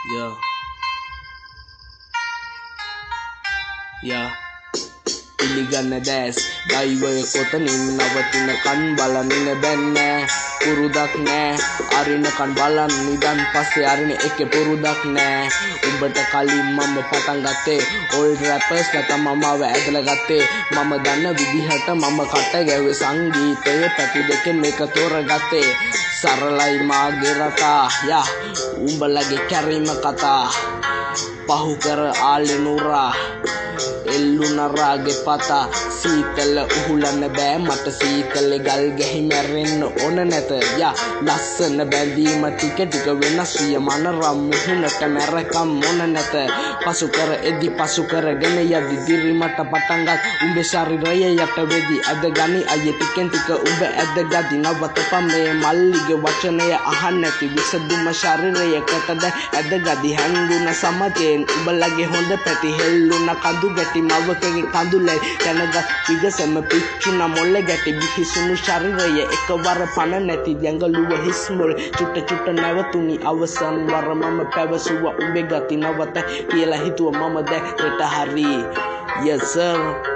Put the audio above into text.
Yeah. Yeah. පිළිගන්න දැස් දෛවය කොතනින් නවතින කන් බලමින බැන්න පුරුදක් නෑ අරින කන් බලන් නිදන් පස්සේ අරින එකේ පුරුදක් නෑ උඹට කලින් මම පටන් ගත්තේ ඕල්ඩ් රැපර්ස් ලා තමමව ඇදලා ගත්තේ මම දන්න විදිහට මම කට ගැව්වේ සංගීතයේ පැති දෙකෙන් මේක තෝරගත්තේ සරලයි මාගේ රටා යා උඹලගේ කැරීම කතා පහු කර ආලේ නුරා එල්ලුනරාගේ පතා සීතල උහුලන්න බෑ මට සීතලේ ගල් ගැහි මැරෙන්න ඕන නැත යා ලස්සන බැඳීම ටික ටික වෙනස් විය මනරම් මුහුණට මැරකම් මොන නැත පසු කර එදි පසු කරගෙන යදි දිරිමට පටන්ගත් උඹේ ශරීරය යට වෙදි අද ගනි අය ටිකෙන් ටික උඹ ඇද ගදි නවතපම් මේ මල්ලිගේ වචනය අහන්න නැති විසදුම ශරීරයකටද ඇද ගදි හැංගුණ සමතෙන් උඹලගේ හොඳ පැති හෙල්ලුණ කඳු ගැටි මවකගේ කඳුලයි දැනගත් විගසම පිච්චුන මොල්ල ගැටි බිහිසුණු ශරීරය එකවර පණ නැති දැඟලුව හිස්මුල් චුට්ට චුට්ට නැවතුනි අවසන් වර මම පැවසුව උඹේ ගති නවත කියලා හිතුව මම දැක්කට හරි yes sir